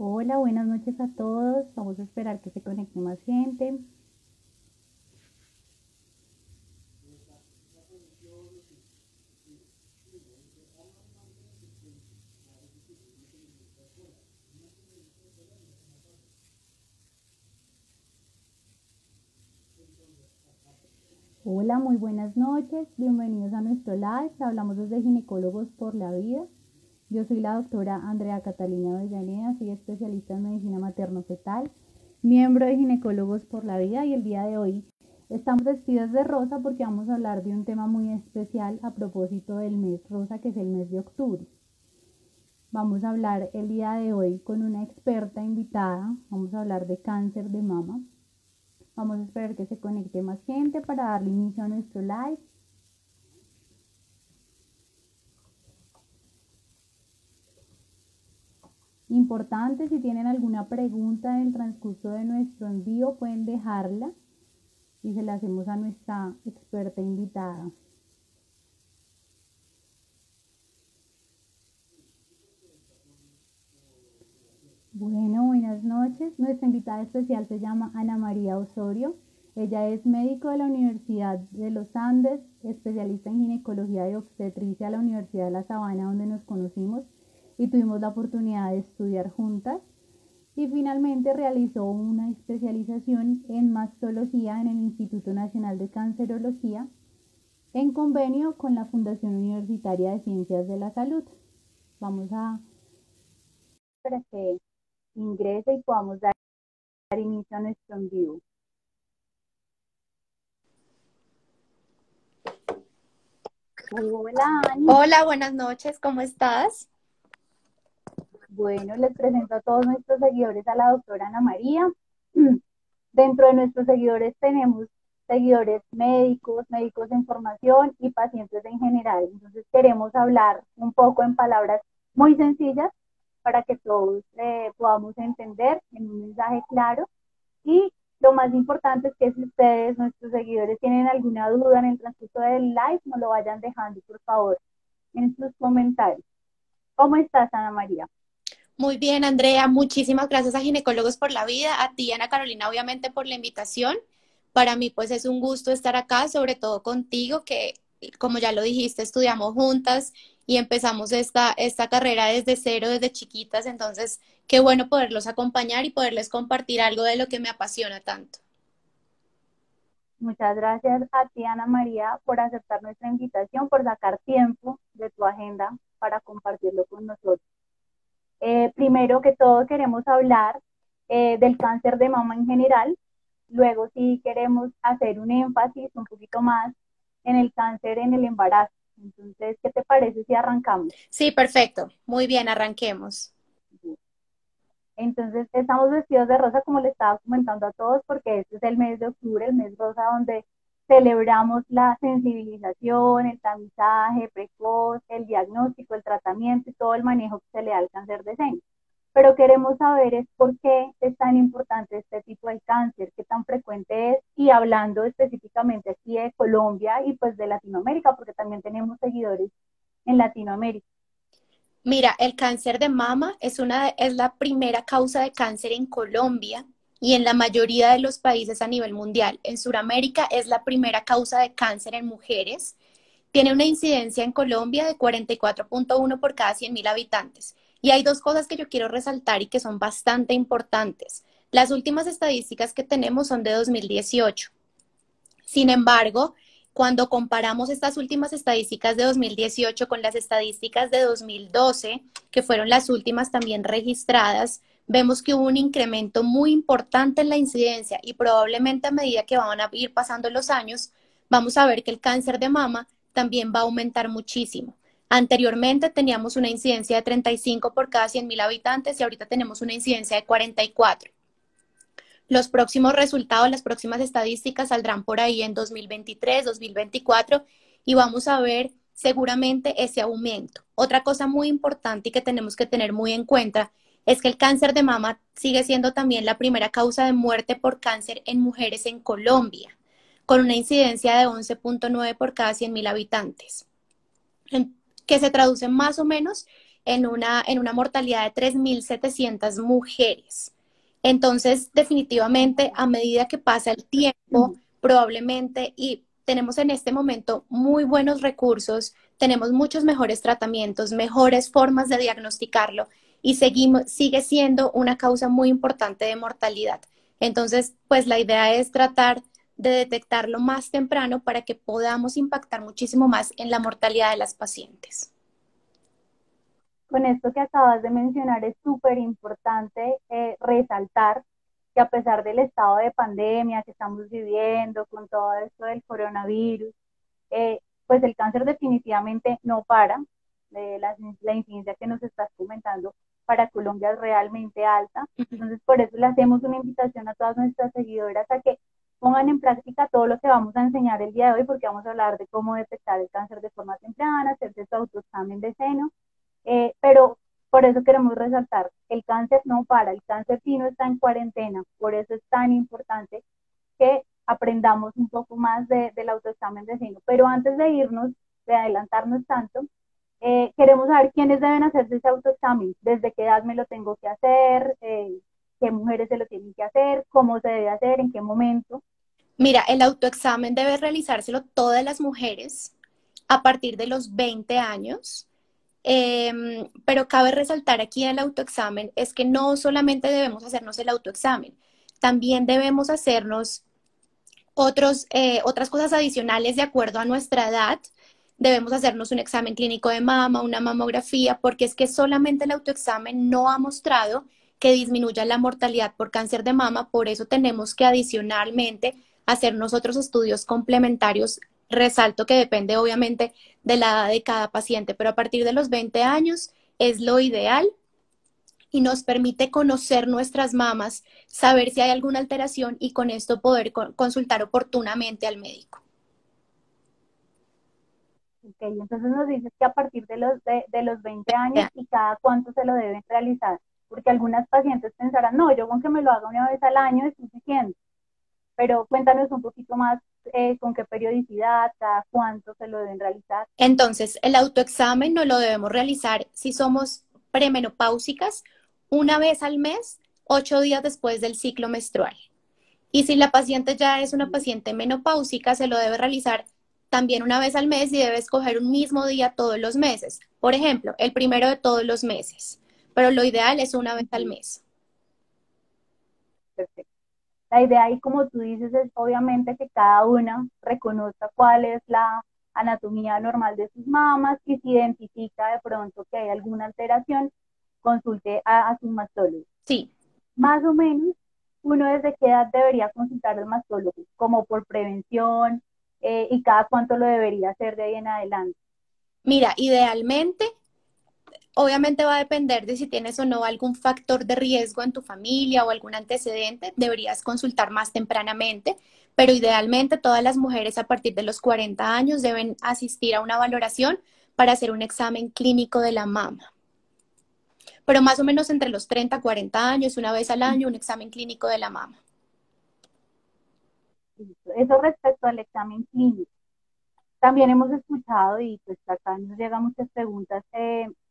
Hola, buenas noches a todos. Vamos a esperar que se conecte más gente. Hola, muy buenas noches. Bienvenidos a nuestro live. Hablamos desde Ginecólogos por la Vida. Yo soy la doctora Andrea Catalina Avellaneda, soy especialista en medicina materno-fetal, miembro de Ginecólogos por la Vida y el día de hoy estamos vestidos de rosa porque vamos a hablar de un tema muy especial a propósito del mes rosa que es el mes de octubre. Vamos a hablar el día de hoy con una experta invitada. Vamos a hablar de cáncer de mama. Vamos a esperar que se conecte más gente para darle inicio a nuestro live. Importante, si tienen alguna pregunta en el transcurso de nuestro envío, pueden dejarla y se la hacemos a nuestra experta invitada. Bueno, buenas noches. Nuestra invitada especial se llama Ana María Osorio. Ella es médico de la Universidad de los Andes, especialista en ginecología y obstetricia de la Universidad de La Sabana, donde nos conocimos y tuvimos la oportunidad de estudiar juntas. Y finalmente realizó una especialización en mastología en el Instituto Nacional de Cancerología, en convenio con la Fundación Universitaria de Ciencias de la Salud. Vamos a para que ingrese y podamos dar inicio a nuestro en vivo. Hola, Ani. Hola, buenas noches, ¿cómo estás? Bueno, les presento a todos nuestros seguidores a la doctora Ana María. Dentro de nuestros seguidores tenemos seguidores médicos, médicos en formación y pacientes en general. Entonces queremos hablar un poco en palabras muy sencillas para que todos podamos entender en un mensaje claro. Y lo más importante es que si ustedes, nuestros seguidores, tienen alguna duda en el transcurso del live, nos lo vayan dejando, por favor, en sus comentarios. ¿Cómo estás, Ana María? Muy bien, Andrea, muchísimas gracias a Ginecólogos por la Vida, a ti, Ana Carolina, obviamente por la invitación. Para mí, pues es un gusto estar acá, sobre todo contigo, que como ya lo dijiste, estudiamos juntas y empezamos esta carrera desde cero, desde chiquitas, entonces qué bueno poderlos acompañar y poderles compartir algo de lo que me apasiona tanto. Muchas gracias a ti, Ana María, por aceptar nuestra invitación, por sacar tiempo de tu agenda para compartirlo con nosotros. Primero que todo, queremos hablar del cáncer de mama en general. Luego, sí queremos hacer un énfasis un poquito más en el cáncer en el embarazo. Entonces, ¿qué te parece si arrancamos? Sí, perfecto. Muy bien, arranquemos. Entonces, estamos vestidos de rosa, como le estaba comentando a todos, porque este es el mes de octubre, el mes rosa, donde celebramos la sensibilización, el tamizaje precoz, el diagnóstico, el tratamiento y todo el manejo que se le da al cáncer de seno. Pero queremos saber es por qué es tan importante este tipo de cáncer, qué tan frecuente es, y hablando específicamente aquí de Colombia y pues de Latinoamérica, porque también tenemos seguidores en Latinoamérica. Mira, el cáncer de mama es la primera causa de cáncer en Colombia y en la mayoría de los países a nivel mundial. En Sudamérica es la primera causa de cáncer en mujeres. Tiene una incidencia en Colombia de 44.1 por cada 100.000 habitantes. Y hay dos cosas que yo quiero resaltar y que son bastante importantes. Las últimas estadísticas que tenemos son de 2018. Sin embargo, cuando comparamos estas últimas estadísticas de 2018 con las estadísticas de 2012, que fueron las últimas también registradas, vemos que hubo un incremento muy importante en la incidencia y probablemente a medida que van a ir pasando los años, vamos a ver que el cáncer de mama también va a aumentar muchísimo. Anteriormente teníamos una incidencia de 35 por cada 100.000 habitantes y ahorita tenemos una incidencia de 44. Los próximos resultados, las próximas estadísticas saldrán por ahí en 2023, 2024 y vamos a ver seguramente ese aumento. Otra cosa muy importante y que tenemos que tener muy en cuenta es que el cáncer de mama sigue siendo también la primera causa de muerte por cáncer en mujeres en Colombia, con una incidencia de 11.9 por cada 100.000 habitantes, que se traduce más o menos en una mortalidad de 3.700 mujeres. Entonces, definitivamente, a medida que pasa el tiempo, probablemente, y tenemos en este momento muy buenos recursos, tenemos muchos mejores tratamientos, mejores formas de diagnosticarlo y sigue siendo una causa muy importante de mortalidad. Entonces, pues la idea es tratar de detectarlo más temprano para que podamos impactar muchísimo más en la mortalidad de las pacientes. Con esto que acabas de mencionar es súper importante resaltar que a pesar del estado de pandemia que estamos viviendo, con todo esto del coronavirus, pues el cáncer definitivamente no para. La incidencia que nos estás comentando para Colombia es realmente alta. Entonces, por eso le hacemos una invitación a todas nuestras seguidoras a que pongan en práctica todo lo que vamos a enseñar el día de hoy, porque vamos a hablar de cómo detectar el cáncer de forma temprana, hacerse su autoexamen de seno, pero por eso queremos resaltar, el cáncer no para, el cáncer sí no está en cuarentena, por eso es tan importante que aprendamos un poco más del autoexamen de seno. Pero antes de irnos, de adelantarnos tanto, queremos saber quiénes deben hacerse ese autoexamen, desde qué edad me lo tengo que hacer, qué mujeres se lo tienen que hacer, cómo se debe hacer, en qué momento. Mira, el autoexamen debe realizárselo todas las mujeres a partir de los 20 años. Pero cabe resaltar aquí en el autoexamen es que no solamente debemos hacernos el autoexamen, también debemos hacernos otras cosas adicionales de acuerdo a nuestra edad. Debemos hacernos un examen clínico de mama, una mamografía, porque es que solamente el autoexamen no ha mostrado que disminuya la mortalidad por cáncer de mama, por eso tenemos que adicionalmente hacernos otros estudios complementarios. Resalto que depende obviamente de la edad de cada paciente, pero a partir de los 20 años es lo ideal y nos permite conocer nuestras mamas, saber si hay alguna alteración y con esto poder consultar oportunamente al médico. Ok, entonces nos dices que a partir de los 20 años y cada cuánto se lo deben realizar, porque algunas pacientes pensarán, no, yo con que me lo haga una vez al año es suficiente, pero cuéntanos un poquito más con qué periodicidad, cada cuánto se lo deben realizar. Entonces, el autoexamen no lo debemos realizar si somos premenopáusicas una vez al mes, 8 días después del ciclo menstrual. Y si la paciente ya es una paciente menopáusica, se lo debe realizar también una vez al mes y debe escoger un mismo día todos los meses. Por ejemplo, el primero de todos los meses. Pero lo ideal es una vez al mes. Perfecto. La idea ahí, como tú dices, es obviamente que cada una reconozca cuál es la anatomía normal de sus mamas y si identifica de pronto que hay alguna alteración, consulte a su mastólogo. Sí. Más o menos, uno desde qué edad debería consultar al mastólogo, como por prevención, y cada cuánto lo debería hacer de ahí en adelante. Mira, idealmente, obviamente va a depender de si tienes o no algún factor de riesgo en tu familia o algún antecedente, deberías consultar más tempranamente, pero idealmente todas las mujeres a partir de los 40 años deben asistir a una valoración para hacer un examen clínico de la mama. Pero más o menos entre los 30 y 40 años, una vez al año, un examen clínico de la mama. Eso respecto al examen clínico. También hemos escuchado y pues acá nos llegan muchas preguntas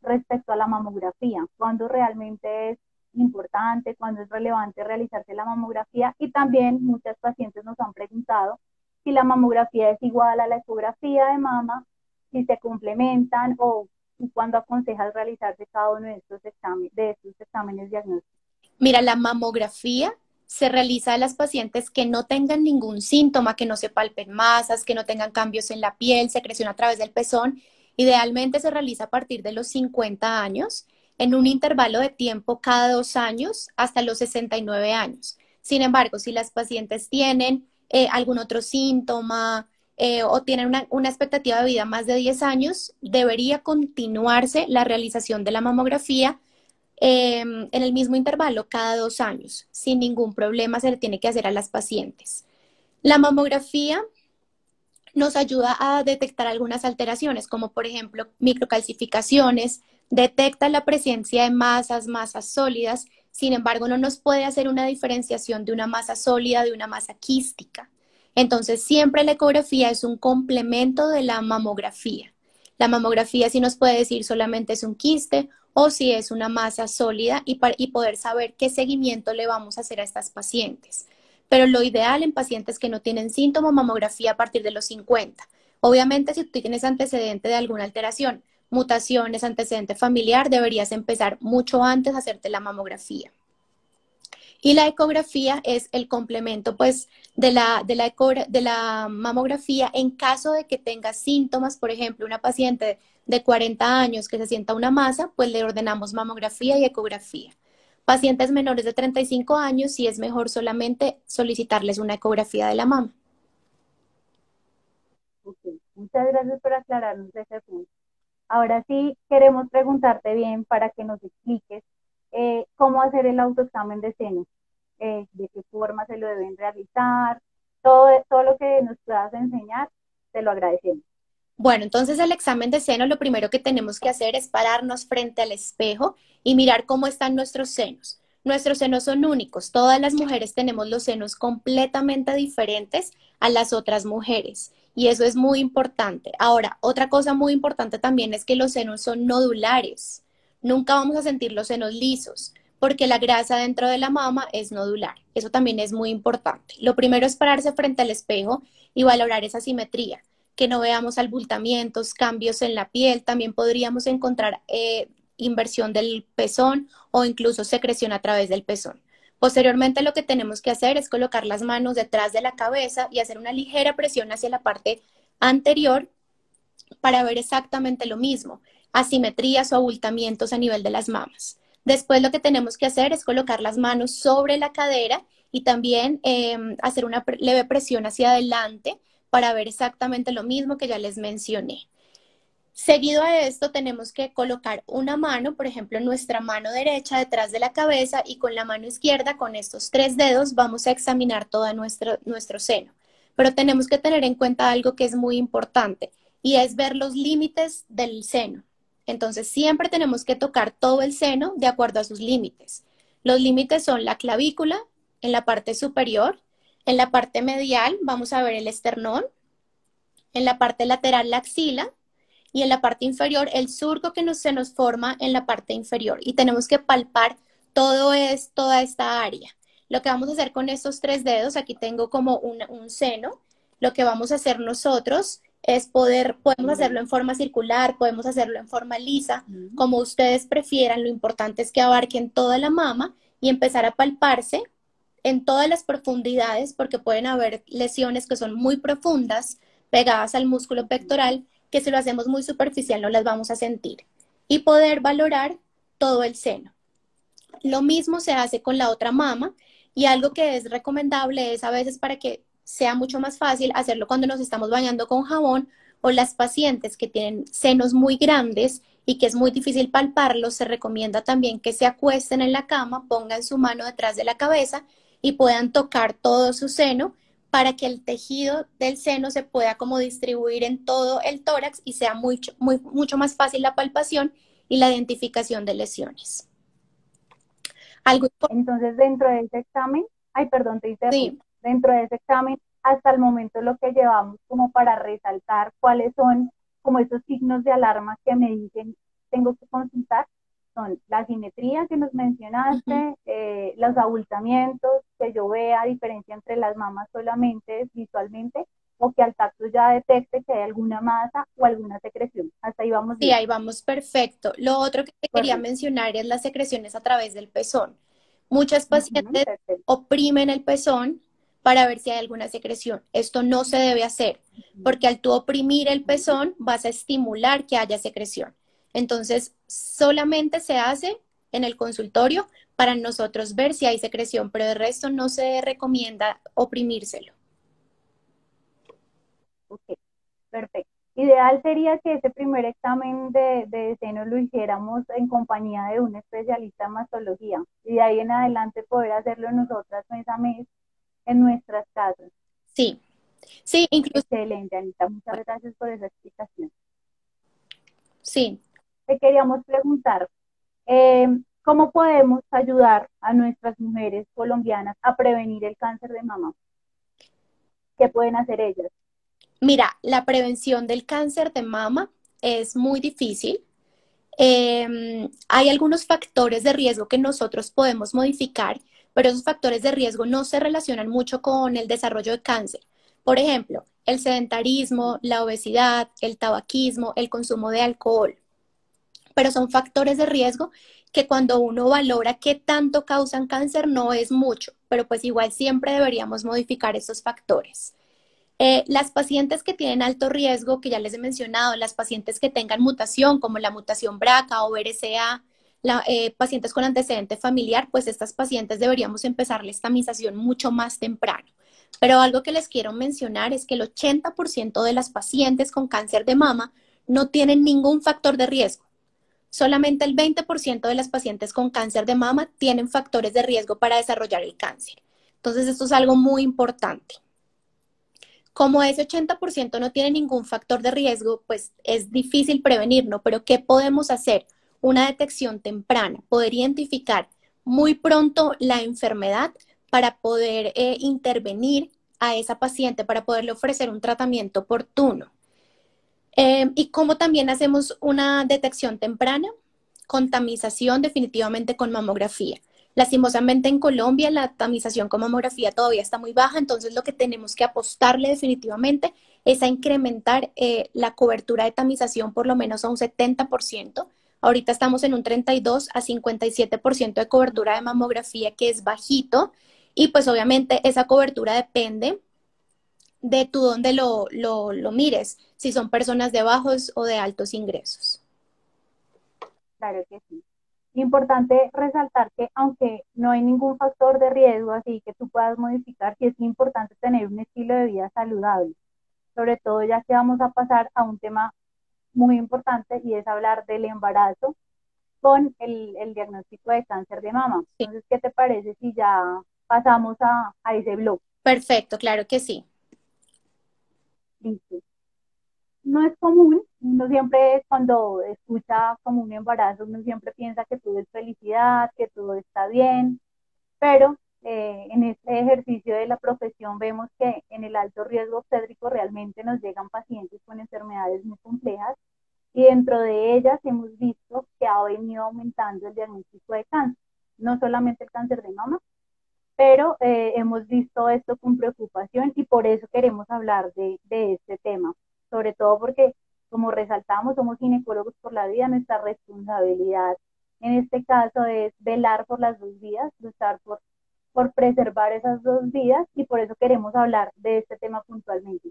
respecto a la mamografía, cuándo realmente es importante, cuándo es relevante realizarse la mamografía y también muchas pacientes nos han preguntado si la mamografía es igual a la ecografía de mama, si se complementan o cuándo aconsejas realizarse cada uno de estos exámenes diagnósticos. Mira, la mamografía se realiza a las pacientes que no tengan ningún síntoma, que no se palpen masas, que no tengan cambios en la piel, secreción a través del pezón. Idealmente se realiza a partir de los 50 años, en un intervalo de tiempo cada 2 años hasta los 69 años. Sin embargo, si las pacientes tienen algún otro síntoma o tienen una expectativa de vida más de 10 años, debería continuarse la realización de la mamografía en el mismo intervalo cada 2 años. Sin ningún problema se le tiene que hacer a las pacientes. La mamografía nos ayuda a detectar algunas alteraciones, como por ejemplo microcalcificaciones, detecta la presencia de masas sólidas, sin embargo no nos puede hacer una diferenciación de una masa sólida de una masa quística. Entonces siempre la ecografía es un complemento de la mamografía. La mamografía sí nos puede decir solamente es un quiste o si es una masa sólida y poder saber qué seguimiento le vamos a hacer a estas pacientes. Pero lo ideal en pacientes que no tienen síntomas, mamografía a partir de los 50. Obviamente, si tú tienes antecedente de alguna alteración, mutaciones, antecedente familiar, deberías empezar mucho antes a hacerte la mamografía. Y la ecografía es el complemento, pues, de la mamografía en caso de que tenga síntomas, por ejemplo, una paciente de 40 años que se sienta una masa, pues le ordenamos mamografía y ecografía. Pacientes menores de 35 años, sí es mejor solamente solicitarles una ecografía de la mama. Ok, muchas gracias por aclararnos ese punto. Ahora sí queremos preguntarte bien para que nos expliques cómo hacer el autoexamen de seno, de qué forma se lo deben realizar, todo lo que nos puedas enseñar, te lo agradecemos. Bueno, entonces el examen de seno, lo primero que tenemos que hacer es pararnos frente al espejo y mirar cómo están nuestros senos. Nuestros senos son únicos. Todas las mujeres tenemos los senos completamente diferentes a las otras mujeres. Y eso es muy importante. Ahora, otra cosa muy importante también es que los senos son nodulares. Nunca vamos a sentir los senos lisos porque la grasa dentro de la mama es nodular. Eso también es muy importante. Lo primero es pararse frente al espejo y valorar esa simetría, que no veamos abultamientos, cambios en la piel. También podríamos encontrar inversión del pezón o incluso secreción a través del pezón. Posteriormente, lo que tenemos que hacer es colocar las manos detrás de la cabeza y hacer una ligera presión hacia la parte anterior para ver exactamente lo mismo, asimetrías o abultamientos a nivel de las mamas. Después lo que tenemos que hacer es colocar las manos sobre la cadera y también hacer una leve presión hacia adelante para ver exactamente lo mismo que ya les mencioné. Seguido a esto, tenemos que colocar una mano, por ejemplo, nuestra mano derecha detrás de la cabeza y con la mano izquierda, con estos 3 dedos, vamos a examinar todo nuestro seno. Pero tenemos que tener en cuenta algo que es muy importante y es ver los límites del seno. Entonces, siempre tenemos que tocar todo el seno de acuerdo a sus límites. Los límites son la clavícula en la parte superior, en la parte medial vamos a ver el esternón, en la parte lateral la axila y en la parte inferior el surco que se nos forma en la parte inferior. Y tenemos que palpar toda esta área. Lo que vamos a hacer con estos 3 dedos, aquí tengo como un seno, lo que vamos a hacer nosotros es podemos hacerlo en forma circular, podemos hacerlo en forma lisa, como ustedes prefieran. Lo importante es que abarquen toda la mama y empezar a palparse en todas las profundidades, porque pueden haber lesiones que son muy profundas, pegadas al músculo pectoral, que si lo hacemos muy superficial no las vamos a sentir. Y poder valorar todo el seno. Lo mismo se hace con la otra mama, y algo que es recomendable es a veces, para que sea mucho más fácil, hacerlo cuando nos estamos bañando con jabón, o las pacientes que tienen senos muy grandes y que es muy difícil palparlos, se recomienda también que se acuesten en la cama, pongan su mano detrás de la cabeza y puedan tocar todo su seno para que el tejido del seno se pueda como distribuir en todo el tórax y sea mucho más fácil la palpación y la identificación de lesiones. Algo Entonces, dentro de ese examen, ay, perdón, te sí. interrumpo, dentro de ese examen, hasta el momento lo que llevamos como para resaltar cuáles son como esos signos de alarma que me dicen tengo que consultar, son la simetría que nos mencionaste, los abultamientos, que yo vea diferencia entre las mamas solamente visualmente, o que al tacto ya detecte que hay alguna masa o alguna secreción. Hasta ahí vamos Sí, bien. ahí vamos perfecto. Lo otro que te quería Correcto. mencionar es las secreciones a través del pezón. Muchas Ujú, pacientes perfecto. oprimen el pezón para ver si hay alguna secreción. Esto no se debe hacer, porque al tú oprimir el Ujú. pezón vas a estimular que haya secreción. Entonces, solamente se hace en el consultorio para nosotros ver si hay secreción, pero de resto no se recomienda oprimírselo. Ok, perfecto. Ideal sería que ese primer examen de seno lo hiciéramos en compañía de un especialista en mastología y de ahí en adelante poder hacerlo nosotras mes a mes en nuestras casas. Sí, sí, incluso, Excelente, Anita. Muchas gracias por esa explicación. sí. Te queríamos preguntar, ¿cómo podemos ayudar a nuestras mujeres colombianas a prevenir el cáncer de mama? ¿Qué pueden hacer ellas? Mira, la prevención del cáncer de mama es muy difícil. Hay algunos factores de riesgo que nosotros podemos modificar, pero esos factores de riesgo no se relacionan mucho con el desarrollo de cáncer. Por ejemplo, el sedentarismo, la obesidad, el tabaquismo, el consumo de alcohol, pero son factores de riesgo que cuando uno valora qué tanto causan cáncer no es mucho, pero pues igual siempre deberíamos modificar esos factores. Las pacientes que tienen alto riesgo, que ya les he mencionado, las pacientes que tengan mutación, como la mutación BRCA o BRCA, pacientes con antecedente familiar, pues estas pacientes deberíamos empezarles tamización mucho más temprano. Pero algo que les quiero mencionar es que el 80% de las pacientes con cáncer de mama no tienen ningún factor de riesgo. Solamente el 20% de las pacientes con cáncer de mama tienen factores de riesgo para desarrollar el cáncer. Entonces, esto es algo muy importante. Como ese 80% no tiene ningún factor de riesgo, pues es difícil prevenirlo, pero ¿qué podemos hacer? Una detección temprana, poder identificar muy pronto la enfermedad para poder intervenir a esa paciente, para poderle ofrecer un tratamiento oportuno. Y cómo también hacemos una detección temprana, con tamización definitivamente con mamografía. Lastimosamente en Colombia la tamización con mamografía todavía está muy baja, entonces lo que tenemos que apostarle definitivamente es a incrementar la cobertura de tamización por lo menos a un 70%. Ahorita estamos en un 32 a 57% de cobertura de mamografía, que es bajito, y pues obviamente esa cobertura depende de tú dónde lo mires, si son personas de bajos o de altos ingresos. Claro que sí. Importante resaltar que aunque no hay ningún factor de riesgo así que tú puedas modificar, sí es importante tener un estilo de vida saludable, sobre todo ya que vamos a pasar a un tema muy importante y es hablar del embarazo con el diagnóstico de cáncer de mama. Sí. Entonces, ¿qué te parece si ya pasamos a ese blog? Perfecto, claro que sí. Listo. No es común, uno siempre cuando escucha como un embarazo, uno siempre piensa que todo es felicidad, que todo está bien, pero en este ejercicio de la profesión vemos que en el alto riesgo obstétrico realmente nos llegan pacientes con enfermedades muy complejas y dentro de ellas hemos visto que ha venido aumentando el diagnóstico de cáncer, no solamente el cáncer de mama, pero hemos visto esto con preocupación y por eso queremos hablar de este tema, sobre todo porque, como resaltamos, somos ginecólogos por la vida, nuestra responsabilidad en este caso es velar por las dos vidas, luchar por preservar esas dos vidas y por eso queremos hablar de este tema puntualmente.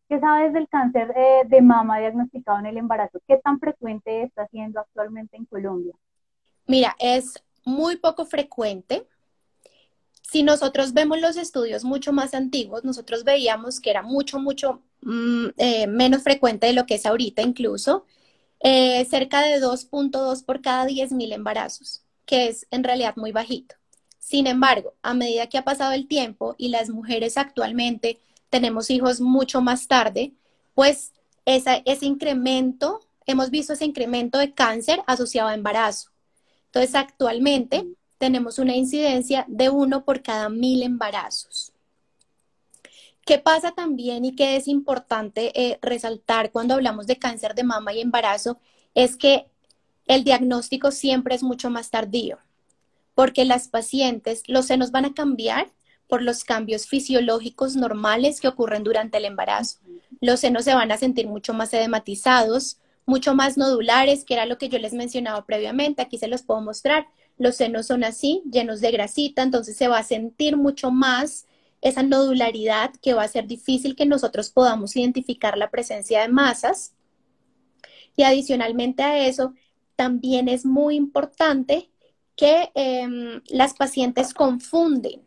¿Qué sabes del cáncer de mama diagnosticado en el embarazo? ¿Qué tan frecuente está siendo actualmente en Colombia? Mira, es muy poco frecuente. Si nosotros vemos los estudios mucho más antiguos, nosotros veíamos que era mucho menos frecuente de lo que es ahorita incluso, cerca de 2.2 por cada 10.000 embarazos, que es en realidad muy bajito. Sin embargo, a medida que ha pasado el tiempo y las mujeres actualmente tenemos hijos mucho más tarde, pues ese incremento, hemos visto ese incremento de cáncer asociado a embarazo. Entonces, actualmente tenemos una incidencia de 1 por cada 1.000 embarazos. ¿Qué pasa también y que es importante resaltar cuando hablamos de cáncer de mama y embarazo? Es que el diagnóstico siempre es mucho más tardío, porque las pacientes, los senos van a cambiar por los cambios fisiológicos normales que ocurren durante el embarazo. Los senos se van a sentir mucho más edematizados, mucho más nodulares, que era lo que yo les mencionaba previamente. Aquí se los puedo mostrar. Los senos son así, llenos de grasita, entonces se va a sentir mucho más esa nodularidad, que va a ser difícil que nosotros podamos identificar la presencia de masas. Y adicionalmente a eso, también es muy importante que las pacientes confunden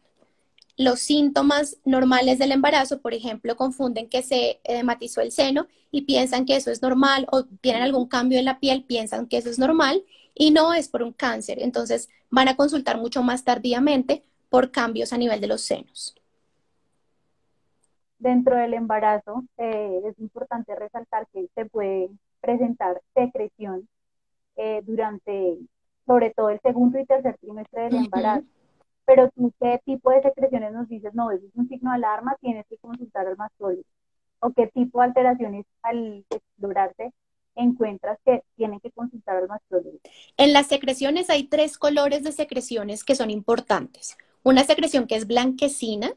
los síntomas normales del embarazo. Por ejemplo, confunden que se edematizó el seno y piensan que eso es normal, o tienen algún cambio en la piel, piensan que eso es normal y no es por un cáncer. Entonces van a consultar mucho más tardíamente por cambios a nivel de los senos. Dentro del embarazo es importante resaltar que se puede presentar secreción durante, sobre todo el segundo y tercer trimestre del embarazo. Pero tú, ¿qué tipo de secreciones nos dices? No, eso es un signo de alarma, tienes que consultar al mastólogo. ¿O qué tipo de alteraciones al explorarse encuentras que tienen que consultar al mastrólogo? En las secreciones hay tres colores de secreciones que son importantes. Una secreción que es blanquecina,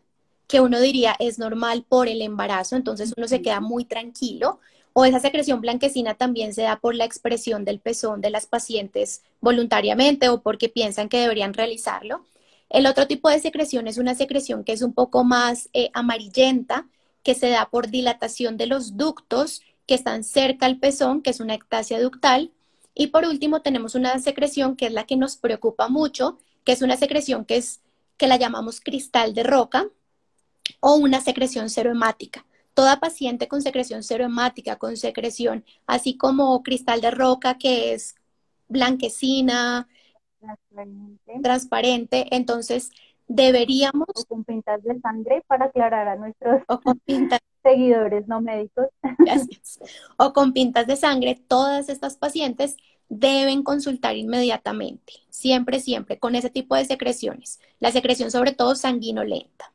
que uno diría es normal por el embarazo, entonces uno se queda muy tranquilo. O esa secreción blanquecina también se da por la expresión del pezón de las pacientes voluntariamente o porque piensan que deberían realizarlo. El otro tipo de secreción es una secreción que es un poco más amarillenta, que se da por dilatación de los ductos que están cerca al pezón, que es una ectasia ductal. Y por último tenemos una secreción que es la que nos preocupa mucho, que es una secreción que la llamamos cristal de roca o una secreción serohemática. Toda paciente con secreción serohemática, con secreción así como cristal de roca que es blanquecina, Transparente. transparente, entonces O deberíamos, con pintas de sangre para aclarar a nuestros o con pintas, seguidores no médicos. gracias, o con pintas de sangre, todas estas pacientes deben consultar inmediatamente, siempre, siempre, con ese tipo de secreciones. La secreción sobre todo sanguinolenta.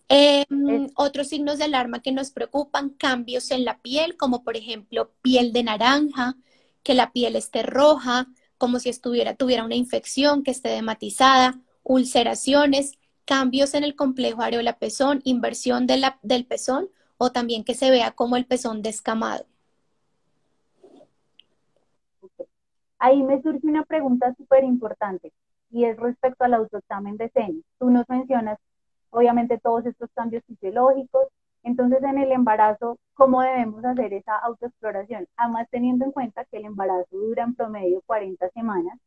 Es, Otros signos de alarma que nos preocupan, cambios en la piel, como por ejemplo piel de naranja, que la piel esté roja, como si tuviera una infección, que esté dematizada, ulceraciones, cambios en el complejo areola-pezón, inversión del pezón o también que se vea como el pezón descamado. ahí me surge una pregunta súper importante y es respecto al autoexamen de seno. Tú nos mencionas, obviamente, todos estos cambios fisiológicos. Entonces, en el embarazo, ¿cómo debemos hacer esa autoexploración? Además, teniendo en cuenta que el embarazo dura en promedio 40 semanas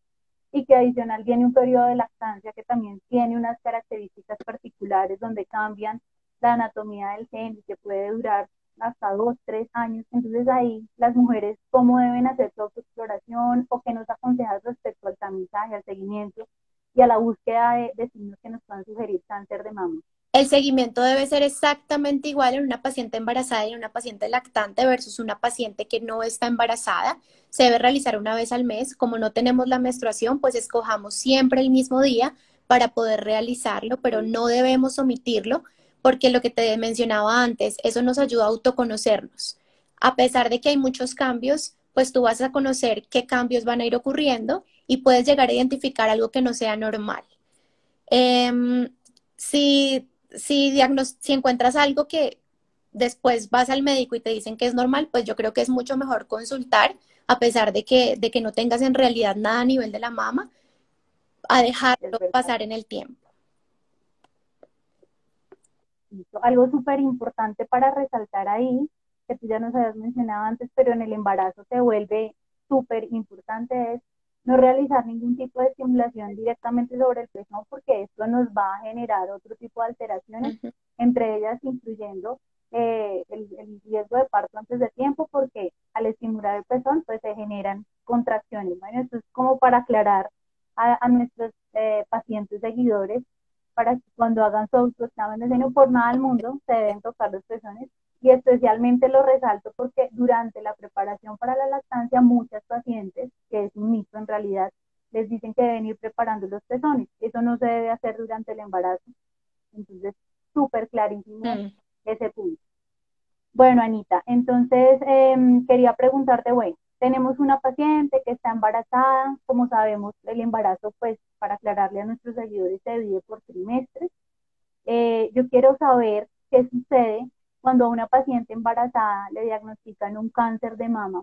y que adicional viene un periodo de lactancia que también tiene unas características particulares donde cambian la anatomía del seno y que puede durar hasta 2, 3 años. Entonces ahí las mujeres cómo deben hacer su autoexploración o qué nos aconsejas respecto al tamizaje, al seguimiento y a la búsqueda de signos que nos puedan sugerir cáncer de mama. El seguimiento debe ser exactamente igual en una paciente embarazada y en una paciente lactante versus una paciente que no está embarazada. Se debe realizar una vez al mes. Como no tenemos la menstruación, pues escojamos siempre el mismo día para poder realizarlo, pero no debemos omitirlo porque lo que te mencionaba antes, eso nos ayuda a autoconocernos. A pesar de que hay muchos cambios, pues tú vas a conocer qué cambios van a ir ocurriendo y puedes llegar a identificar algo que no sea normal. Si si encuentras algo que después vas al médico y te dicen que es normal, pues yo creo que es mucho mejor consultar, a pesar de que no tengas en realidad nada a nivel de la mama, a Es dejarlo verdad. pasar en el tiempo. Algo súper importante para resaltar ahí, que tú ya nos habías mencionado antes, pero en el embarazo se vuelve súper importante, es no realizar ningún tipo de estimulación directamente sobre el pezón, porque esto nos va a generar otro tipo de alteraciones, Ujú. entre ellas incluyendo el riesgo de parto antes de tiempo, porque al estimular el pezón, pues se generan contracciones. Bueno, esto es como para aclarar a nuestros pacientes seguidores para que cuando hagan su autoexamen de seno por nada del mundo se deben tocar los pezones y especialmente lo resalto porque durante la preparación para la lactancia muchas pacientes, que es un mito en realidad, les dicen que deben ir preparando los pezones. Eso no se debe hacer durante el embarazo. Entonces, súper clarísimo Mm. ese punto. Bueno, Anita, entonces quería preguntarte, bueno, tenemos una paciente que está embarazada, como sabemos, el embarazo, pues, para aclararle a nuestros seguidores, se divide por trimestres. Yo quiero saber qué sucede cuando a una paciente embarazada le diagnostican un cáncer de mama,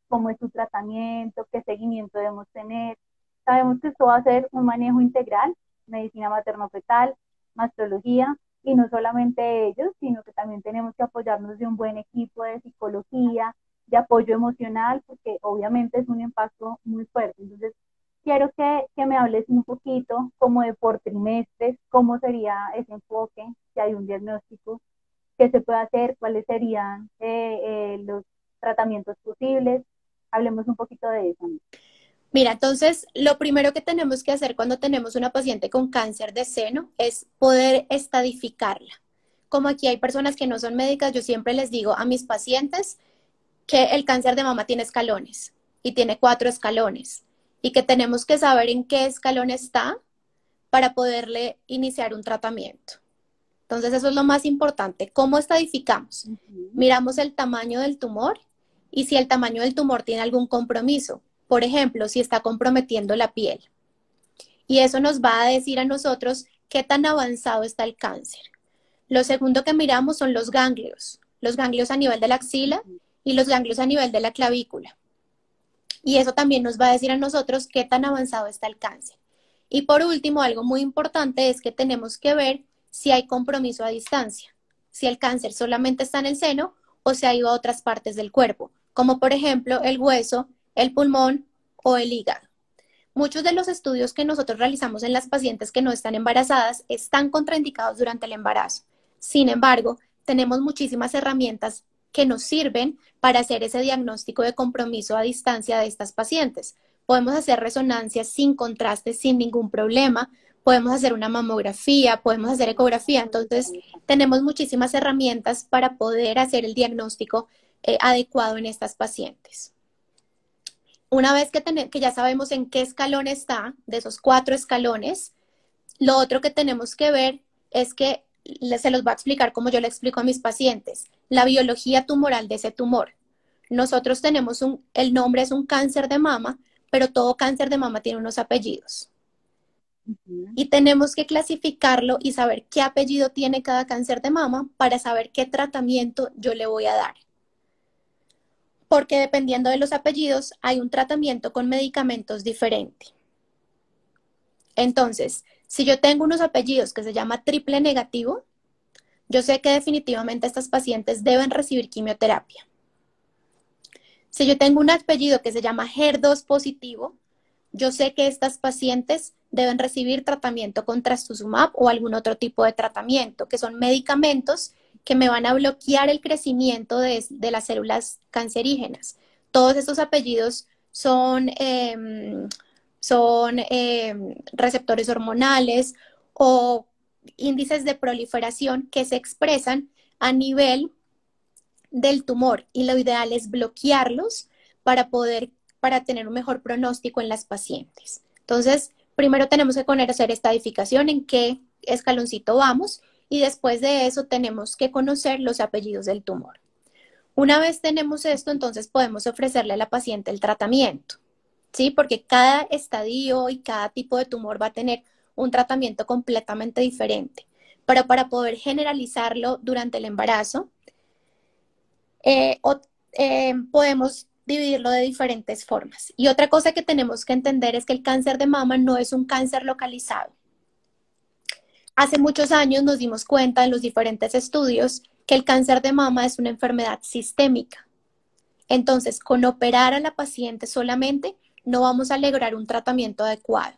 cómo es su tratamiento, qué seguimiento debemos tener. Sabemos que esto va a ser un manejo integral, medicina materno-fetal, mastología, y no solamente ellos, sino que también tenemos que apoyarnos de un buen equipo de psicología, de apoyo emocional, porque obviamente es un impacto muy fuerte. Entonces, quiero que me hables un poquito como de por trimestres, cómo sería ese enfoque, si hay un diagnóstico, qué se puede hacer, cuáles serían los tratamientos posibles. Hablemos un poquito de eso. Mira, entonces lo primero que tenemos que hacer cuando tenemos una paciente con cáncer de seno es poder estadificarla. Como aquí hay personas que no son médicas, yo siempre les digo a mis pacientes que el cáncer de mama tiene escalones y tiene 4 escalones y que tenemos que saber en qué escalón está para poderle iniciar un tratamiento. Entonces eso es lo más importante. ¿Cómo estadificamos? Uh -huh. Miramos el tamaño del tumor, y si el tamaño del tumor tiene algún compromiso. Por ejemplo, si está comprometiendo la piel. Y eso nos va a decir a nosotros qué tan avanzado está el cáncer. Lo segundo que miramos son los ganglios a nivel de la axila y los ganglios a nivel de la clavícula. Y eso también nos va a decir a nosotros qué tan avanzado está el cáncer. Y por último, algo muy importante es que tenemos que ver si hay compromiso a distancia, si el cáncer solamente está en el seno o se ha ido a otras partes del cuerpo, como por ejemplo el hueso, el pulmón o el hígado. Muchos de los estudios que nosotros realizamos en las pacientes que no están embarazadas están contraindicados durante el embarazo. Sin embargo, tenemos muchísimas herramientas que nos sirven para hacer ese diagnóstico de compromiso a distancia de estas pacientes. Podemos hacer resonancias sin contraste, sin ningún problema. Podemos hacer una mamografía, podemos hacer ecografía. Entonces, tenemos muchísimas herramientas para poder hacer el diagnóstico adecuado en estas pacientes. Una vez que ya sabemos en qué escalón está, de esos 4 escalones, lo otro que tenemos que ver es que se los va a explicar como yo le explico a mis pacientes, la biología tumoral de ese tumor. Nosotros tenemos el nombre es un cáncer de mama, pero todo cáncer de mama tiene unos apellidos. Y tenemos que clasificarlo y saber qué apellido tiene cada cáncer de mama para saber qué tratamiento yo le voy a dar. Porque dependiendo de los apellidos hay un tratamiento con medicamentos diferente. Entonces, si yo tengo unos apellidos que se llama triple negativo, yo sé que definitivamente estas pacientes deben recibir quimioterapia. Si yo tengo un apellido que se llama HER2 positivo, yo sé que estas pacientes deben recibir tratamiento con trastuzumab o algún otro tipo de tratamiento, que son medicamentos que me van a bloquear el crecimiento de las células cancerígenas. Todos estos apellidos son receptores hormonales o índices de proliferación que se expresan a nivel del tumor y lo ideal es bloquearlos para tener un mejor pronóstico en las pacientes. Entonces, primero tenemos que conocer esta edificación, en qué escaloncito vamos, y después de eso tenemos que conocer los apellidos del tumor. Una vez tenemos esto, entonces podemos ofrecerle a la paciente el tratamiento, ¿sí? Porque cada estadio y cada tipo de tumor va a tener un tratamiento completamente diferente. Pero para poder generalizarlo durante el embarazo, podemos dividirlo de diferentes formas. Y otra cosa que tenemos que entender es que el cáncer de mama no es un cáncer localizado. Hace muchos años nos dimos cuenta en los diferentes estudios que el cáncer de mama es una enfermedad sistémica. Entonces, con operar a la paciente solamente no vamos a lograr un tratamiento adecuado.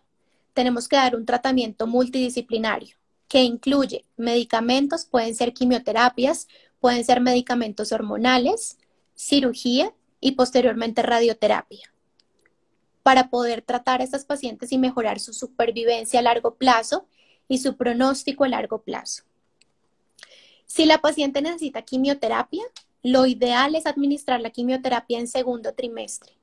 Tenemos que dar un tratamiento multidisciplinario que incluye medicamentos, pueden ser quimioterapias, pueden ser medicamentos hormonales, cirugía y posteriormente radioterapia, para poder tratar a estas pacientes y mejorar su supervivencia a largo plazo y su pronóstico a largo plazo. Si la paciente necesita quimioterapia, lo ideal es administrar la quimioterapia en segundo trimestre.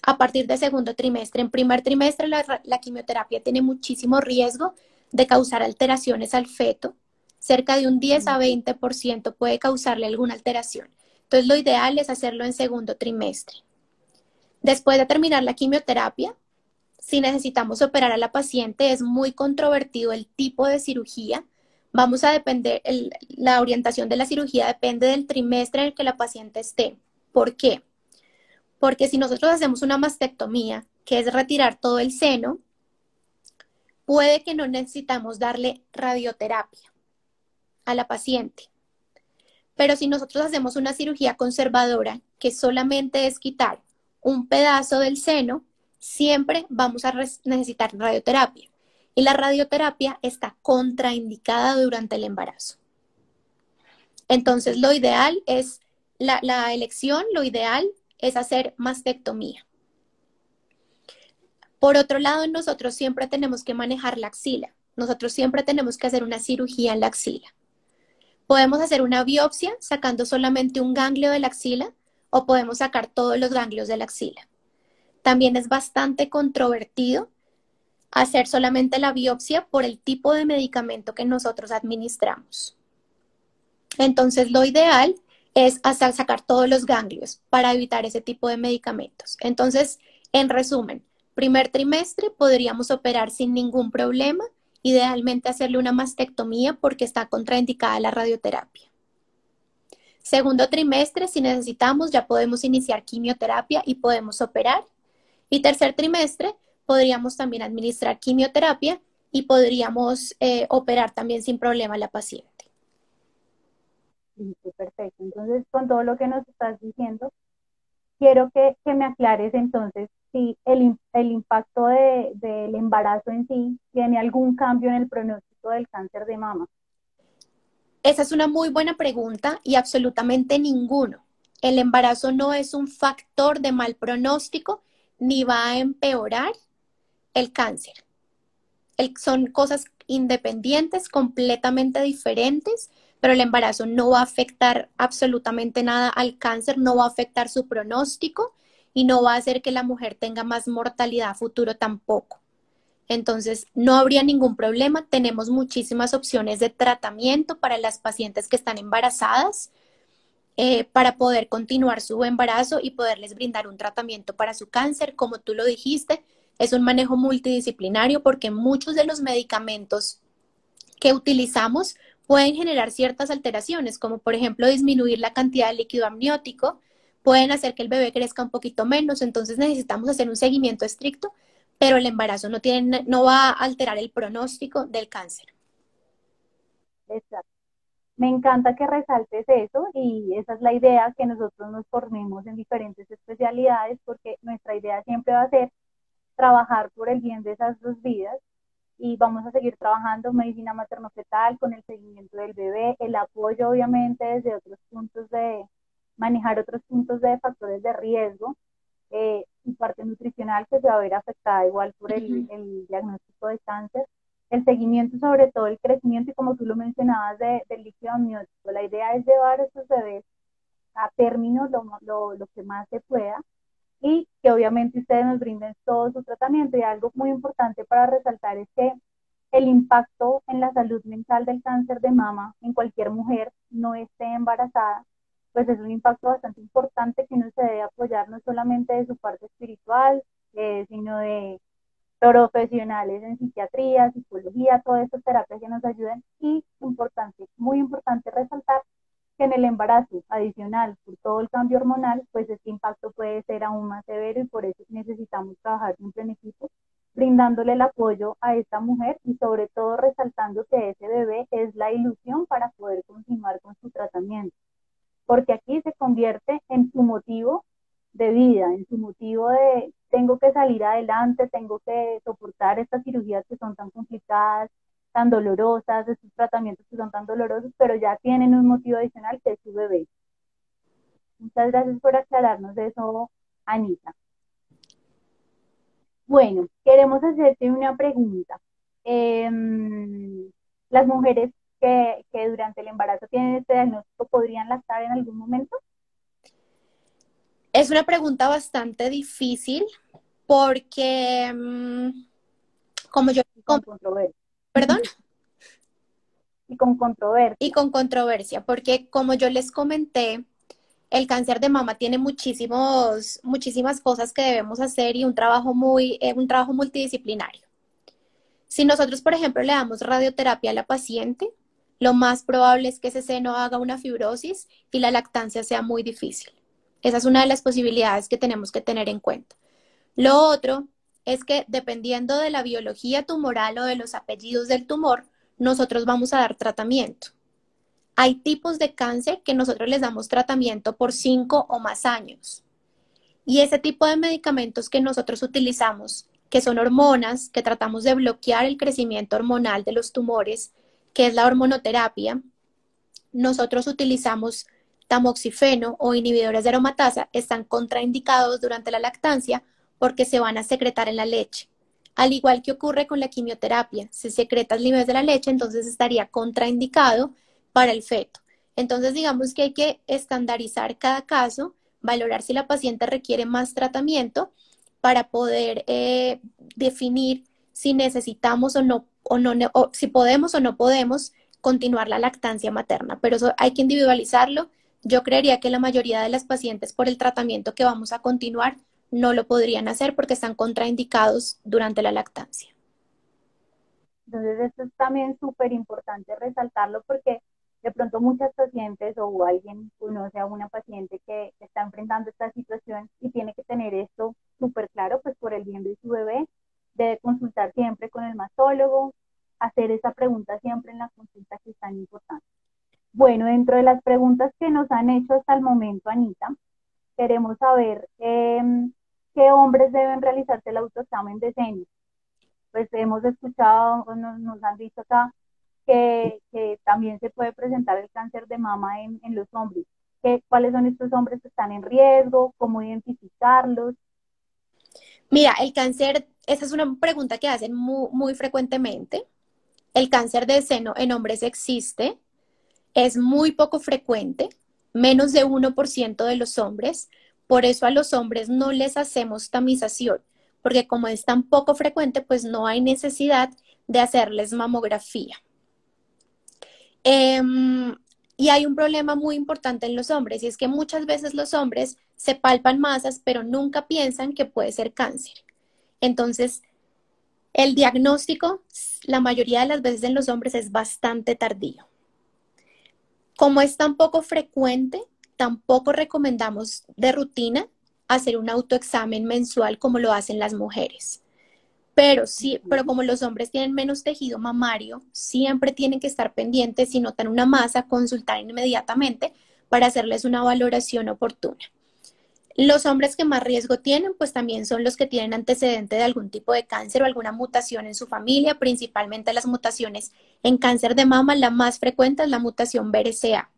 A partir de segundo trimestre, en primer trimestre la quimioterapia tiene muchísimo riesgo de causar alteraciones al feto. Cerca de un 10 a 20% puede causarle alguna alteración. Entonces, lo ideal es hacerlo en segundo trimestre. Después de terminar la quimioterapia, si necesitamos operar a la paciente, es muy controvertido el tipo de cirugía. Vamos a depender, la orientación de la cirugía depende del trimestre en el que la paciente esté. ¿Por qué? Porque si nosotros hacemos una mastectomía, que es retirar todo el seno, puede que no necesitamos darle radioterapia a la paciente. Pero si nosotros hacemos una cirugía conservadora, que solamente es quitar un pedazo del seno, siempre vamos a necesitar radioterapia. Y la radioterapia está contraindicada durante el embarazo. Entonces, lo ideal es, la elección, lo ideal es hacer mastectomía. Por otro lado, nosotros siempre tenemos que manejar la axila. Nosotros siempre tenemos que hacer una cirugía en la axila. Podemos hacer una biopsia sacando solamente un ganglio de la axila o podemos sacar todos los ganglios de la axila. También es bastante controvertido hacer solamente la biopsia por el tipo de medicamento que nosotros administramos. Entonces, lo ideal es hasta sacar todos los ganglios para evitar ese tipo de medicamentos. Entonces, en resumen, primer trimestre podríamos operar sin ningún problema, idealmente hacerle una mastectomía porque está contraindicada la radioterapia. Segundo trimestre, si necesitamos, ya podemos iniciar quimioterapia y podemos operar. Y tercer trimestre, podríamos también administrar quimioterapia y podríamos operar también sin problema a la paciente. Listo, perfecto. Entonces, con todo lo que nos estás diciendo, quiero que me aclares entonces si el impacto del embarazo en sí tiene algún cambio en el pronóstico del cáncer de mama. Esa es una muy buena pregunta y absolutamente ninguno. El embarazo no es un factor de mal pronóstico ni va a empeorar el cáncer. Son cosas independientes, completamente diferentes, pero el embarazo no va a afectar absolutamente nada al cáncer, no va a afectar su pronóstico y no va a hacer que la mujer tenga más mortalidad a futuro tampoco. Entonces, no habría ningún problema. Tenemos muchísimas opciones de tratamiento para las pacientes que están embarazadas para poder continuar su embarazo y poderles brindar un tratamiento para su cáncer. Como tú lo dijiste, es un manejo multidisciplinario porque muchos de los medicamentos que utilizamos pueden generar ciertas alteraciones, como por ejemplo disminuir la cantidad de líquido amniótico, pueden hacer que el bebé crezca un poquito menos, entonces necesitamos hacer un seguimiento estricto, pero el embarazo no va a alterar el pronóstico del cáncer. Exacto. Me encanta que resaltes eso y esa es la idea, que nosotros nos formemos en diferentes especialidades, porque nuestra idea siempre va a ser trabajar por el bien de esas dos vidas y vamos a seguir trabajando medicina materno-fetal con el seguimiento del bebé, el apoyo obviamente desde otros puntos de manejar otros puntos de factores de riesgo y parte nutricional que se va a ver afectada igual por el diagnóstico de cáncer, el seguimiento sobre todo el crecimiento y como tú lo mencionabas del líquido amniótico. La idea es llevar a estos bebés a término lo que más se pueda y que obviamente ustedes nos brinden todo su tratamiento. Y algo muy importante para resaltar es que el impacto en la salud mental del cáncer de mama en cualquier mujer no esté embarazada, pues es un impacto bastante importante que uno se debe apoyar no solamente de su parte espiritual, sino de profesionales en psiquiatría, psicología, todas estas terapias que nos ayudan. Y importante, muy importante resaltar que en el embarazo adicional por todo el cambio hormonal, pues este impacto puede ser aún más severo y por eso necesitamos trabajar siempre en equipo, brindándole el apoyo a esta mujer y sobre todo resaltando que ese bebé es la ilusión para poder continuar con su tratamiento, porque aquí se convierte en su motivo de vida, en su motivo de tengo que salir adelante, tengo que soportar estas cirugías que son tan complicadas, tan dolorosas, estos tratamientos que son tan dolorosos, pero ya tienen un motivo adicional que es su bebé. Muchas gracias por aclararnos eso, Anita. Bueno, queremos hacerte una pregunta. Eh, ¿Las mujeres que durante el embarazo tienen este diagnóstico podrían lactar en algún momento? Es una pregunta bastante difícil porque, como yo, Y con controversia. perdón, Y con y controversia. con controversia, porque como yo les comenté, el cáncer de mama tiene muchísimas cosas que debemos hacer y un trabajo multidisciplinario. Si nosotros, por ejemplo, le damos radioterapia a la paciente, lo más probable es que ese seno haga una fibrosis y la lactancia sea muy difícil. Esa es una de las posibilidades que tenemos que tener en cuenta. Lo otro es que dependiendo de la biología tumoral o de los apellidos del tumor, nosotros vamos a dar tratamiento. Hay tipos de cáncer que nosotros les damos tratamiento por 5 o más años. Y ese tipo de medicamentos que nosotros utilizamos, que son hormonas, que tratamos de bloquear el crecimiento hormonal de los tumores, que es la hormonoterapia, nosotros utilizamos tamoxifeno o inhibidores de aromatasa, están contraindicados durante la lactancia porque se van a secretar en la leche. Al igual que ocurre con la quimioterapia, se secreta a nivel de la leche, entonces estaría contraindicado para el feto. Entonces, digamos que hay que estandarizar cada caso, valorar si la paciente requiere más tratamiento para poder definir si necesitamos o si podemos o no podemos continuar la lactancia materna. Pero eso hay que individualizarlo Yo creería que la mayoría de las pacientes por el tratamiento que vamos a continuar no lo podrían hacer porque están contraindicados durante la lactancia. Entonces, esto es también súper importante resaltarlo porque de pronto muchas pacientes o alguien conoce a una paciente que está enfrentando esta situación y tiene que tener esto súper claro, pues por el bien de su bebé, debe consultar siempre con el mastólogo, hacer esa pregunta siempre en la consulta que es tan importante. Bueno, dentro de las preguntas que nos han hecho hasta el momento, Anita, queremos saber qué hombres deben realizarse el autoexamen de seno. Pues hemos escuchado, nos han dicho acá que también se puede presentar el cáncer de mama en los hombres. ¿Cuáles son estos hombres que están en riesgo? ¿Cómo identificarlos? Mira, el cáncer, esa es una pregunta que hacen muy frecuentemente. El cáncer de seno en hombres existe, es muy poco frecuente, menos de 1% de los hombres. Por eso a los hombres no les hacemos tamización, porque como es tan poco frecuente, pues no hay necesidad de hacerles mamografía. Y hay un problema muy importante en los hombres, y es que muchas veces los hombres se palpan masas, pero nunca piensan que puede ser cáncer. Entonces, el diagnóstico, la mayoría de las veces en los hombres, es bastante tardío. Como es tan poco frecuente, tampoco recomendamos de rutina hacer un autoexamen mensual como lo hacen las mujeres. Pero sí, pero como los hombres tienen menos tejido mamario, siempre tienen que estar pendientes si notan una masa, consultar inmediatamente para hacerles una valoración oportuna. Los hombres que más riesgo tienen, pues también son los que tienen antecedente de algún tipo de cáncer o alguna mutación en su familia, principalmente las mutaciones en cáncer de mama. La más frecuente es la mutación BRCA.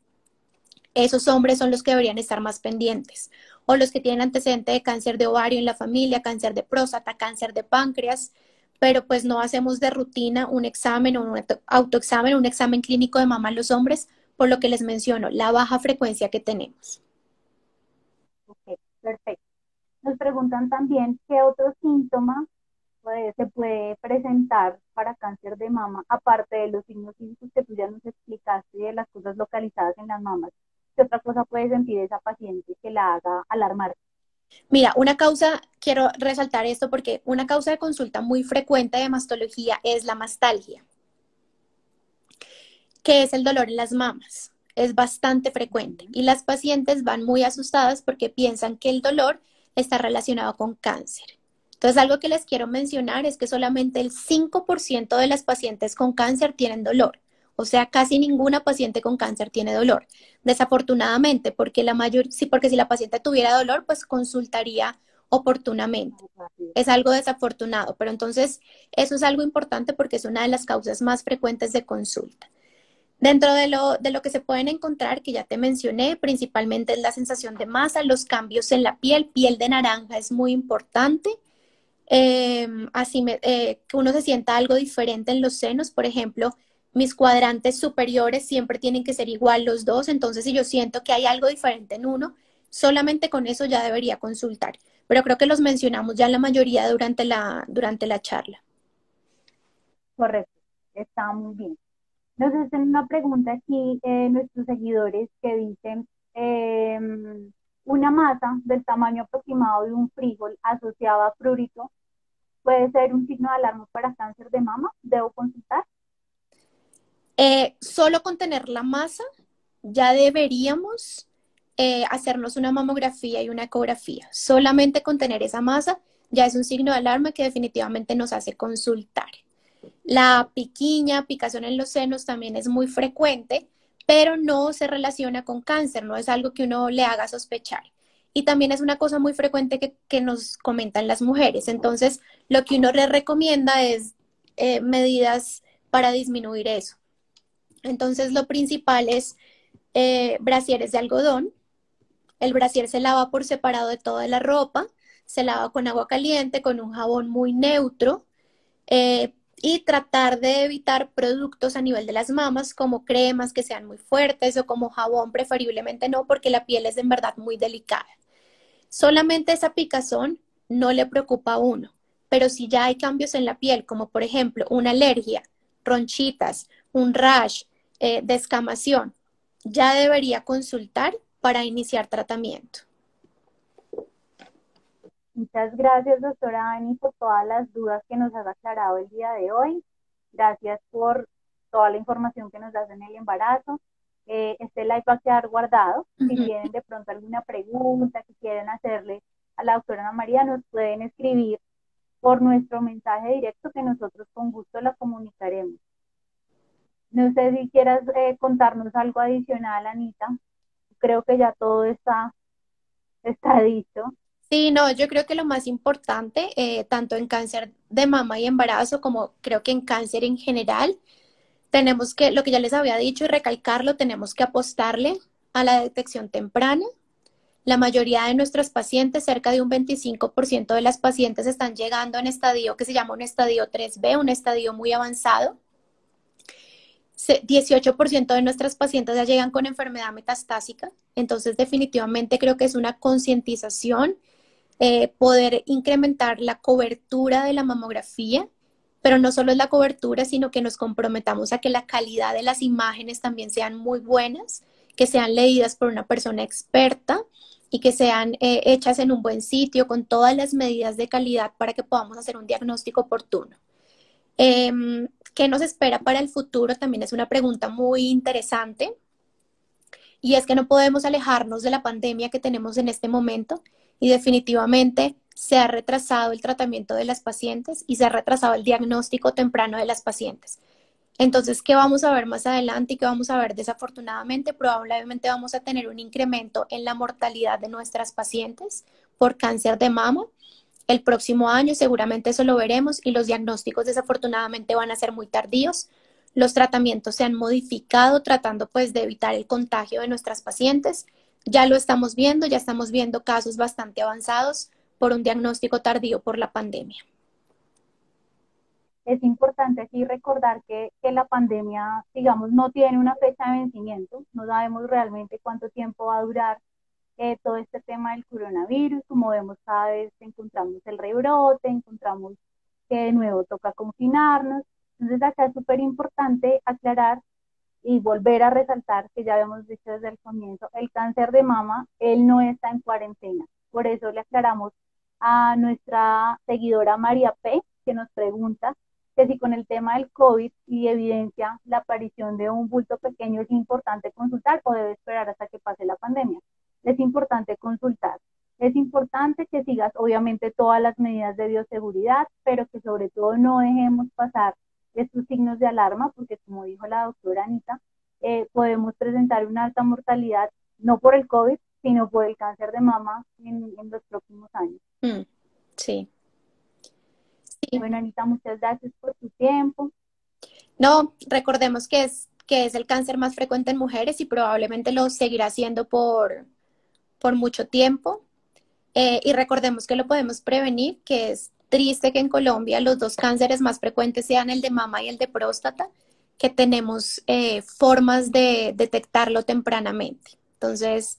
Esos hombres son los que deberían estar más pendientes. O los que tienen antecedente de cáncer de ovario en la familia, cáncer de próstata, cáncer de páncreas, pero pues no hacemos de rutina un examen o un autoexamen, un examen clínico de mama en los hombres, por lo que les menciono, la baja frecuencia que tenemos. Ok, perfecto. Nos preguntan también qué otros síntomas se puede presentar para cáncer de mama, aparte de los signos físicos que tú ya nos explicaste y de las cosas localizadas en las mamas. ¿Qué otra cosa puede sentir esa paciente que la haga alarmar? Mira, quiero resaltar esto porque una causa de consulta muy frecuente de mastología es la mastalgia, que es el dolor en las mamas. Es bastante frecuente y las pacientes van muy asustadas porque piensan que el dolor está relacionado con cáncer. Entonces, algo que les quiero mencionar es que solamente el 5% de las pacientes con cáncer tienen dolor. O sea, casi ninguna paciente con cáncer tiene dolor. Desafortunadamente, porque si la paciente tuviera dolor, pues consultaría oportunamente. Es algo desafortunado, pero entonces eso es algo importante porque es una de las causas más frecuentes de consulta. Dentro de lo que se pueden encontrar, que ya te mencioné, principalmente es la sensación de masa, los cambios en la piel de naranja es muy importante. Que uno se sienta algo diferente en los senos, por ejemplo, mis cuadrantes superiores siempre tienen que ser igual los dos, entonces si yo siento que hay algo diferente en uno, solamente con eso ya debería consultar. Pero creo que los mencionamos ya la mayoría durante la charla. Correcto, está muy bien. Nos hacen una pregunta aquí nuestros seguidores que dicen, una masa del tamaño aproximado de un frijol asociada a prurito puede ser un signo de alarma para cáncer de mama. ¿Debo consultar? Solo con tener la masa ya deberíamos hacernos una mamografía y una ecografía. Solamente con tener esa masa ya es un signo de alarma que definitivamente nos hace consultar. La piquiña, picazón en los senos también es muy frecuente, pero no se relaciona con cáncer, no es algo que uno le haga sospechar. Y también es una cosa muy frecuente que nos comentan las mujeres. Entonces, lo que uno les recomienda es medidas para disminuir eso. Entonces, lo principal es brasieres de algodón. El brasier se lava por separado de toda la ropa, se lava con agua caliente, con un jabón muy neutro. Y tratar de evitar productos a nivel de las mamas como cremas que sean muy fuertes o como jabón, preferiblemente no, porque la piel es en verdad muy delicada. Solamente esa picazón no le preocupa a uno, pero si ya hay cambios en la piel, como por ejemplo una alergia, ronchitas, un rash, descamación, ya debería consultar para iniciar tratamiento. Muchas gracias, doctora Dani, por todas las dudas que nos has aclarado el día de hoy. Gracias por toda la información que nos das en el embarazo. Este live va a quedar guardado. Si tienen de pronto alguna pregunta que quieren hacerle a la doctora Ana María, nos pueden escribir por nuestro mensaje directo que nosotros con gusto la comunicaremos. No sé si quieras contarnos algo adicional, Anita. Creo que ya todo está dicho. Sí, no, yo creo que lo más importante, tanto en cáncer de mama y embarazo, como creo que en cáncer en general, tenemos que, lo que ya les había dicho y recalcarlo, tenemos que apostarle a la detección temprana. La mayoría de nuestros pacientes, cerca de un 25% de las pacientes están llegando en estadio que se llama un estadio 3B, un estadio muy avanzado. 18% de nuestras pacientes ya llegan con enfermedad metastásica, entonces definitivamente creo que es una concientización, poder incrementar la cobertura de la mamografía, pero no solo es la cobertura, sino que nos comprometamos a que la calidad de las imágenes también sean muy buenas, que sean leídas por una persona experta y que sean hechas en un buen sitio con todas las medidas de calidad para que podamos hacer un diagnóstico oportuno. ¿Qué nos espera para el futuro? También es una pregunta muy interesante. Y es que no podemos alejarnos de la pandemia que tenemos en este momento y definitivamente se ha retrasado el tratamiento de las pacientes y se ha retrasado el diagnóstico temprano de las pacientes. Entonces, ¿qué vamos a ver más adelante y qué vamos a ver desafortunadamente? Probablemente vamos a tener un incremento en la mortalidad de nuestras pacientes por cáncer de mama. El próximo año seguramente eso lo veremos y los diagnósticos desafortunadamente van a ser muy tardíos. Los tratamientos se han modificado tratando pues de evitar el contagio de nuestras pacientes. Ya lo estamos viendo, ya estamos viendo casos bastante avanzados por un diagnóstico tardío por la pandemia. Es importante aquí recordar que la pandemia, digamos, no tiene una fecha de vencimiento. No sabemos realmente cuánto tiempo va a durar todo este tema del coronavirus. Como vemos, cada vez encontramos el rebrote, encontramos que de nuevo toca confinarnos. Entonces acá es súper importante aclarar y volver a resaltar que ya habíamos dicho desde el comienzo, el cáncer de mama, él no está en cuarentena. Por eso le aclaramos a nuestra seguidora María P, que nos pregunta que si con el tema del COVID y evidencia la aparición de un bulto pequeño es importante consultar o debe esperar hasta que pase la pandemia. Es importante consultar. Es importante que sigas obviamente todas las medidas de bioseguridad, pero que sobre todo no dejemos pasar estos signos de alarma, porque como dijo la doctora Anita, podemos presentar una alta mortalidad, no por el COVID, sino por el cáncer de mama en los próximos años. Sí. Bueno, Anita, muchas gracias por tu tiempo. No, recordemos que es el cáncer más frecuente en mujeres y probablemente lo seguirá siendo por mucho tiempo. Y recordemos que lo podemos prevenir, que es triste que en Colombia los dos cánceres más frecuentes sean el de mama y el de próstata, que tenemos formas de detectarlo tempranamente. Entonces,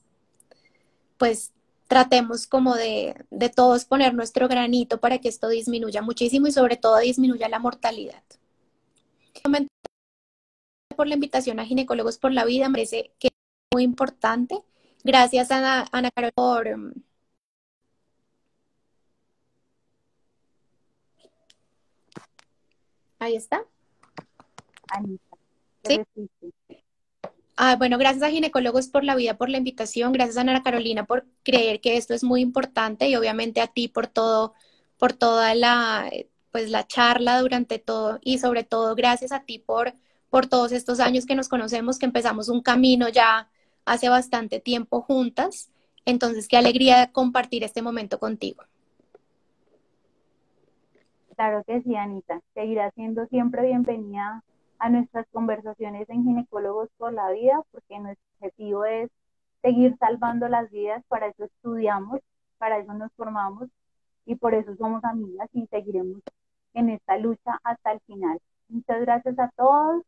pues tratemos como de todos poner nuestro granito para que esto disminuya muchísimo y sobre todo disminuya la mortalidad. Por la invitación a Ginecólogos por la Vida, me parece que es muy importante. Gracias a Ana Carol por... Ahí está. Anita, ¿Sí? Bueno, gracias a Ginecólogos por la Vida por la invitación, gracias a Ana Carolina por creer que esto es muy importante y obviamente a ti por toda la, pues, la charla durante todo y sobre todo gracias a ti por todos estos años que nos conocemos, que empezamos un camino ya hace bastante tiempo juntas. Entonces, qué alegría compartir este momento contigo. Claro que sí, Anita. Seguirá siendo siempre bienvenida a nuestras conversaciones en Ginecólogos por la Vida, porque nuestro objetivo es seguir salvando las vidas, para eso estudiamos, para eso nos formamos y por eso somos amigas y seguiremos en esta lucha hasta el final. Muchas gracias a todos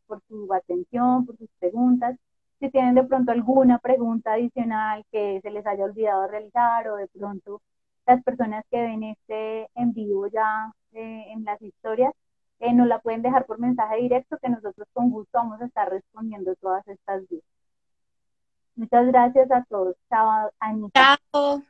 por su atención, por sus preguntas. Si tienen de pronto alguna pregunta adicional que se les haya olvidado realizar o de pronto las personas que ven este en vivo ya en las historias, nos la pueden dejar por mensaje directo que nosotros con gusto vamos a estar respondiendo todas estas dudas. Muchas gracias a todos. Chao, Anita. Chao.